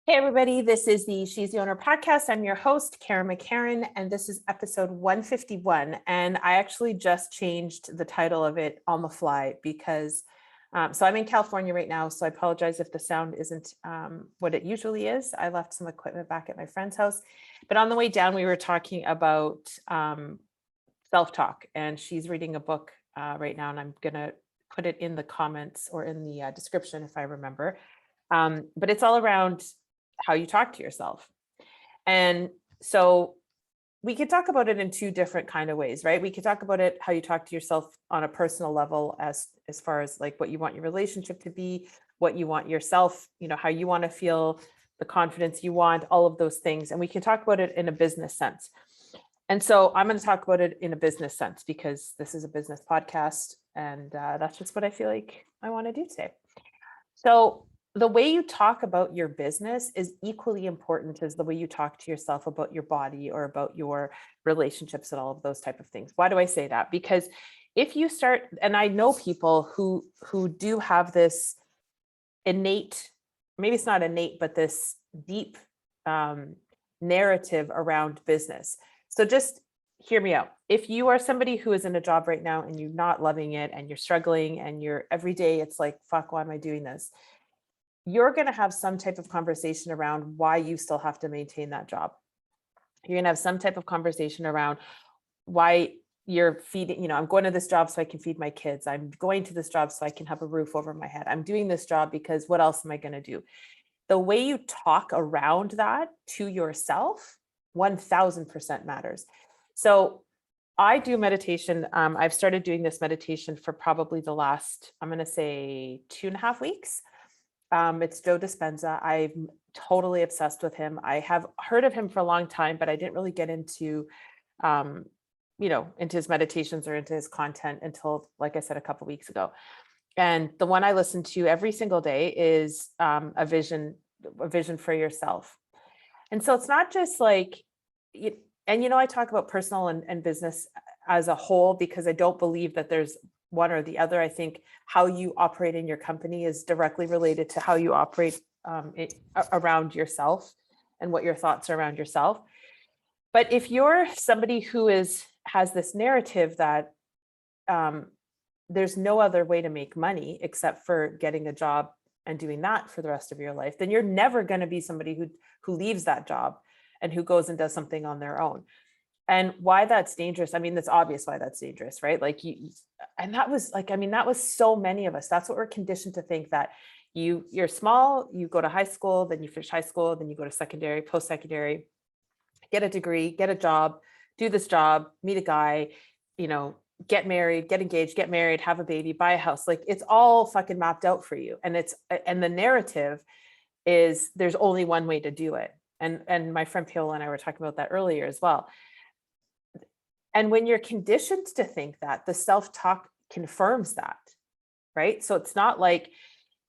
Hey, everybody, this is the She's the Owner podcast. I'm your host, Karen McCarran, and this is episode 151. And I actually just changed the title of it on the fly because, so I'm in California right now, so I apologize if the sound isn't what it usually is. I left some equipment back at my friend's house, but on the way down, we were talking about self-talk, and she's reading a book right now, and I'm going to put it in the comments or in the description if I remember. But it's all around how you talk to yourself. And so we could talk about it in two different kind of ways, right? We could talk about it how you talk to yourself on a personal level as far as like what you want your relationship to be, what you want yourself, how you want to feel, the confidence you want, all of those things. And we can talk about it in a business sense. And so I'm going to talk about it in a business sense because this is a business podcast and that's just what I feel like I want to do today. So the way you talk about your business is equally important as the way you talk to yourself about your body or about your relationships and all of those type of things. Why do I say that? Because if you start, and I know people who do have this innate, maybe it's not innate, but this deep narrative around business. So just hear me out. If you are somebody who is in a job right now and you're not loving it and you're struggling and you're every day, it's like, fuck, why am I doing this? You're going to have some type of conversation around why you still have to maintain that job. You're going to have some type of conversation around why you're feeding, I'm going to this job so I can feed my kids. I'm going to this job so I can have a roof over my head. I'm doing this job because what else am I going to do? The way you talk around that to yourself, 1000% matters. So I do meditation. I've started doing this meditation for probably the last, I'm going to say 2.5 weeks. It's Joe Dispenza. I'm totally obsessed with him. I have heard of him for a long time, but I didn't really get into, into his meditations or into his content until, like I said, a couple of weeks ago. And the one I listen to every single day is a vision for yourself. And so it's not just like, I talk about personal and business as a whole because I don't believe that there's one or the other. I think how you operate in your company is directly related to how you operate around yourself and what your thoughts are around yourself. But if you're somebody who has this narrative that there's no other way to make money except for getting a job and doing that for the rest of your life, then you're never going to be somebody who leaves that job and who goes and does something on their own. And why that's dangerous. I mean, that's obvious why that's dangerous, right? Like that was so many of us. That's what we're conditioned to think, that you're small, you go to high school, then you finish high school, then you go to secondary, post-secondary, get a degree, get a job, do this job, meet a guy, get married, get engaged, get married, have a baby, buy a house. Like it's all fucking mapped out for you. And the narrative is there's only one way to do it. And my friend Paola and I were talking about that earlier as well. And when you're conditioned to think that, the self-talk confirms that, right? So it's not like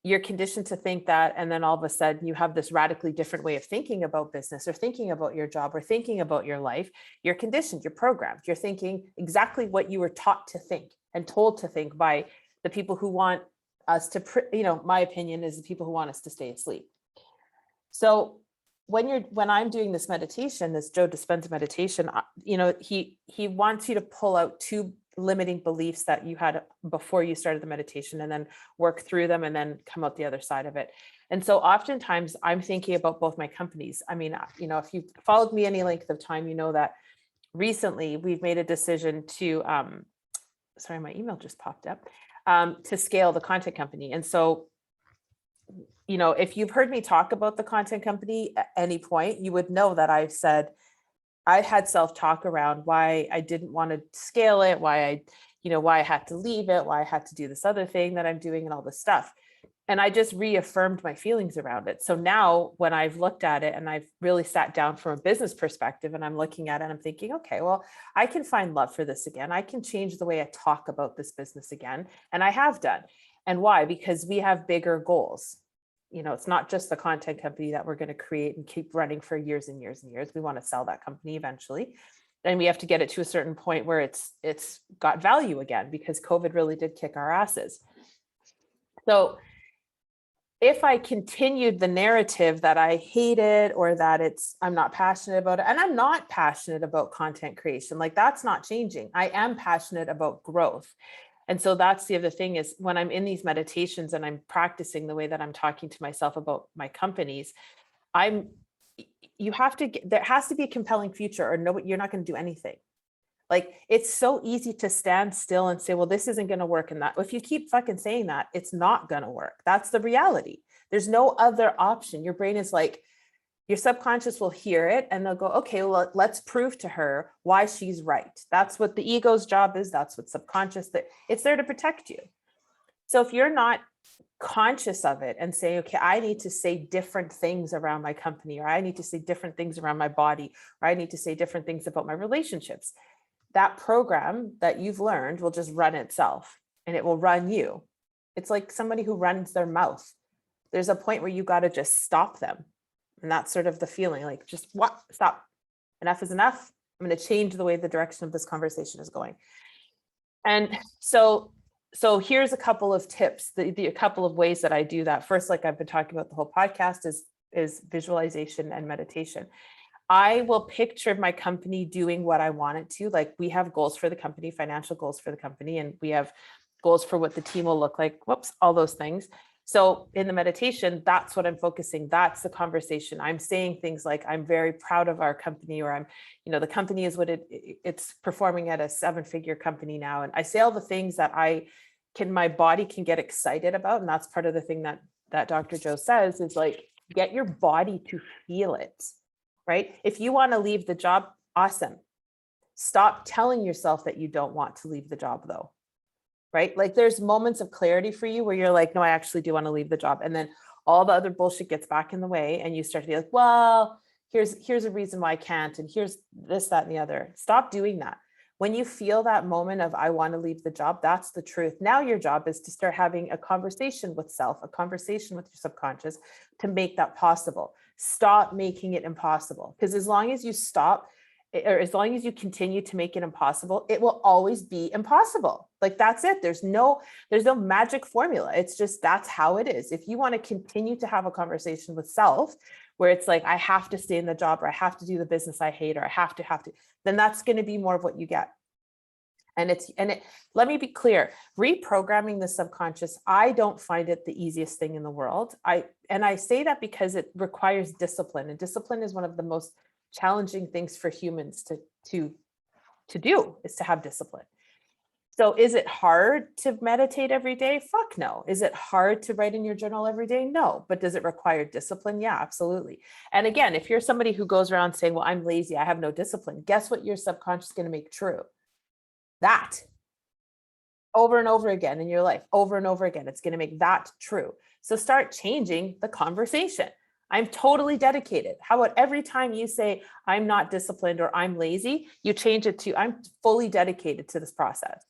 you're conditioned to think that, and then all of a sudden you have this radically different way of thinking about business or thinking about your job or thinking about your life. You're conditioned, you're programmed, you're thinking exactly what you were taught to think and told to think by the people who want us to, my opinion is the people who want us to stay asleep. So when I'm doing this meditation, this Joe Dispenza meditation, he wants you to pull out two limiting beliefs that you had before you started the meditation and then work through them and then come out the other side of it. And so oftentimes I'm thinking about both my companies. I mean, if you've followed me any length of time, you know that recently we've made a decision to, sorry, my email just popped up, to scale the content company. And so if you've heard me talk about the content company at any point, you would know that I've said I had self-talk around why I didn't want to scale it, why I had to leave it, why I had to do this other thing that I'm doing and all this stuff. And I just reaffirmed my feelings around it. So now when I've looked at it and I've really sat down from a business perspective and I'm looking at it and I'm thinking, okay, well, I can find love for this again. I can change the way I talk about this business again. And I have done. And why? Because we have bigger goals. It's not just the content company that we're going to create and keep running for years and years and years. We want to sell that company eventually. And we have to get it to a certain point where it's got value again, because COVID really did kick our asses. So if I continued the narrative that I hate it or that I'm not passionate about it, and I'm not passionate about content creation, like that's not changing. I am passionate about growth. And so that's the other thing is when I'm in these meditations and I'm practicing the way that I'm talking to myself about my companies, you have to there has to be a compelling future or no, you're not going to do anything. Like it's so easy to stand still and say, well, this isn't going to work. And that if you keep fucking saying that, it's not going to work. That's the reality. There's no other option. Your brain is like, your subconscious will hear it and they'll go, okay, well, let's prove to her why she's right. That's what the ego's job is. That's what subconscious, that it's there to protect you. So if you're not conscious of it and say, okay, I need to say different things around my company, or I need to say different things around my body, or I need to say different things about my relationships, that program that you've learned will just run itself and it will run you. It's like somebody who runs their mouth. There's a point where you got to just stop them. And that's sort of the feeling like, just what? Stop. Enough is enough. I'm going to change the way the direction of this conversation is going. And so here's a couple of tips, a couple of ways that I do that. First, like I've been talking about the whole podcast, is visualization and meditation. I will picture my company doing what I want it to. Like we have goals for the company, financial goals for the company, and we have goals for what the team will look like. Whoops, all those things. So in the meditation, that's what I'm focusing. That's the conversation. I'm saying things like, I'm very proud of our company, or the company is what it's performing at a 7-figure company now. And I say all the things that my body can get excited about. And that's part of the thing that Dr. Joe says is like, get your body to feel it, right? If you want to leave the job, awesome. Stop telling yourself that you don't want to leave the job though. Right? Like there's moments of clarity for you where you're like, no, I actually do want to leave the job. And then all the other bullshit gets back in the way and you start to be like, well, here's a reason why I can't. And here's this, that, and the other. Stop doing that. When you feel that moment of, I want to leave the job, that's the truth. Now your job is to start having a conversation with self, a conversation with your subconscious to make that possible. Stop making it impossible. Because as long as you stop, or as long as you continue to make it impossible, it will always be impossible. Like that's it. There's no magic formula. It's just, that's how it is. If you want to continue to have a conversation with self where it's like, I have to stay in the job, or I have to do the business I hate, or I have to, then that's going to be more of what you get. Let me be clear, reprogramming the subconscious, I don't find it the easiest thing in the world. I say that because it requires discipline, and discipline is one of the most challenging things for humans to do, is to have discipline. So is it hard to meditate every day? Fuck no. Is it hard to write in your journal every day? No. But does it require discipline? Yeah, absolutely. And again, if you're somebody who goes around saying, well, I'm lazy, I have no discipline, guess what your subconscious is going to make true? That over and over again in your life, over and over again. It's going to make that true. So start changing the conversation. I'm totally dedicated. How about every time you say, I'm not disciplined or I'm lazy, you change it to, I'm fully dedicated to this process.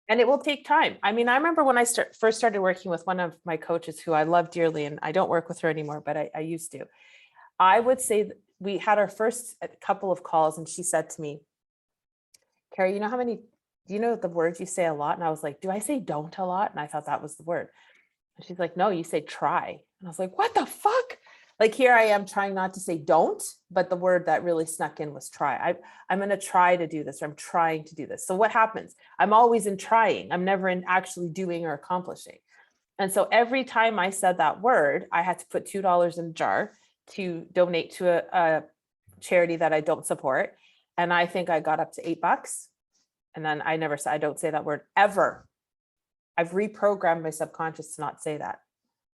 And it will take time. I mean, I remember when I first started working with one of my coaches who I love dearly, and I don't work with her anymore, but I used to. I would say that we had our first couple of calls and she said to me, Carrie, do you know the words you say a lot? And I was like, do I say don't a lot? And I thought that was the word. And she's like, no, you say try. And I was like, what the fuck? Like here I am trying not to say don't, but the word that really snuck in was try. I'm going to try to do this, or I'm trying to do this. So what happens? I'm always in trying. I'm never in actually doing or accomplishing. And so every time I said that word, I had to put $2 in a jar to donate to a charity that I don't support. And I think I got up to $8. And then I don't say that word ever. I've reprogrammed my subconscious to not say that.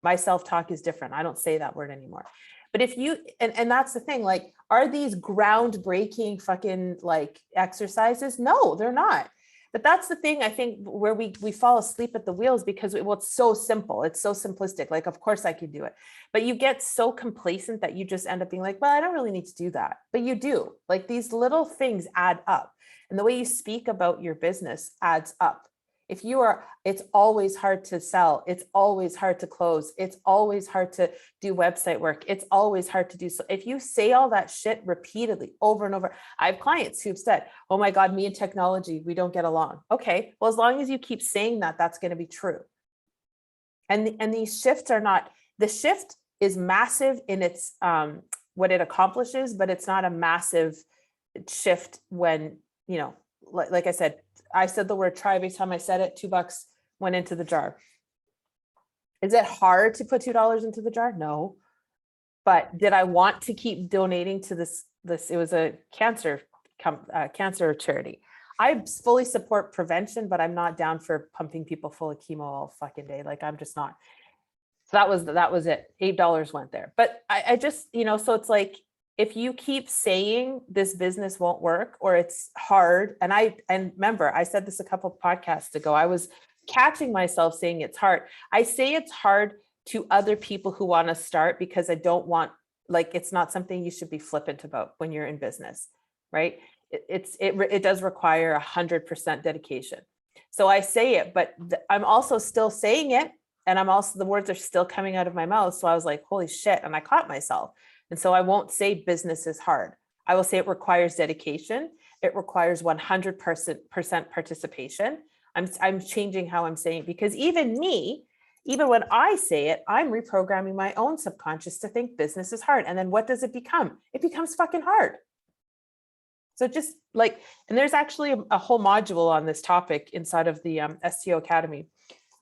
My self-talk is different. I don't say that word anymore. But if you, and that's the thing, like, are these groundbreaking fucking like exercises? No, they're not. But that's the thing, I think, where we fall asleep at the wheels because it's so simple. It's so simplistic. Like, of course I could do it. But you get so complacent that you just end up being like, well, I don't really need to do that. But you do. Like these little things add up. And the way you speak about your business adds up. It's always hard to sell. It's always hard to close. It's always hard to do website work. It's always hard to do. So if you say all that shit repeatedly over and over, I have clients who've said, oh my God, me and technology, we don't get along. Okay. Well, as long as you keep saying that, that's going to be true. And these shifts are not, the shift is massive in its what it accomplishes, but it's not a massive shift when, you know, like I said, I said the word try every time I said it, $2 went into the jar. Is it hard to put $2 into the jar? No. But did I want to keep donating to this? It was a cancer charity. I fully support prevention, but I'm not down for pumping people full of chemo all fucking day. Like, I'm just not. So that was it. $8 went there. But I just, you know, so it's like, if you keep saying this business won't work or it's hard, and remember, I said this a couple of podcasts ago, I was catching myself saying it's hard. I say it's hard to other people who want to start because I don't want, like, it's not something you should be flippant about when you're in business, right? It does require 100% dedication. So I say it, but I'm also still saying it. And I'm also, the words are still coming out of my mouth. So I was like, holy shit. And I caught myself. And so I won't say business is hard. I will say it requires dedication. It requires 100% participation. I'm changing how I'm saying it, because even me, even when I say it, I'm reprogramming my own subconscious to think business is hard. And then what does it become? It becomes fucking hard. So just like, and there's actually a whole module on this topic inside of the SEO Academy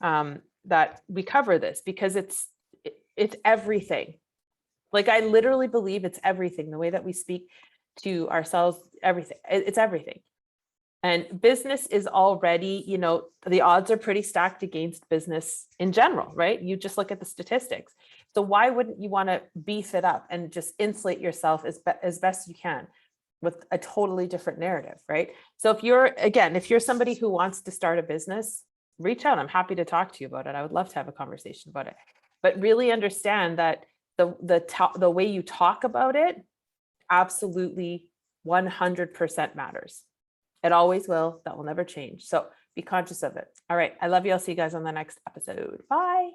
that we cover this, because it's everything. Like, I literally believe it's everything. The way that we speak to ourselves, everything, it's everything. And business is already, you know, the odds are pretty stacked against business in general, right? You just look at the statistics. So why wouldn't you want to beef it up and just insulate yourself as best you can with a totally different narrative, right? So if you're somebody who wants to start a business, reach out. I'm happy to talk to you about it. I would love to have a conversation about it. But really understand that the way you talk about it absolutely 100% matters. It always will. That will never change. So be conscious of it. All right. I love you. I'll see you guys on the next episode. Bye.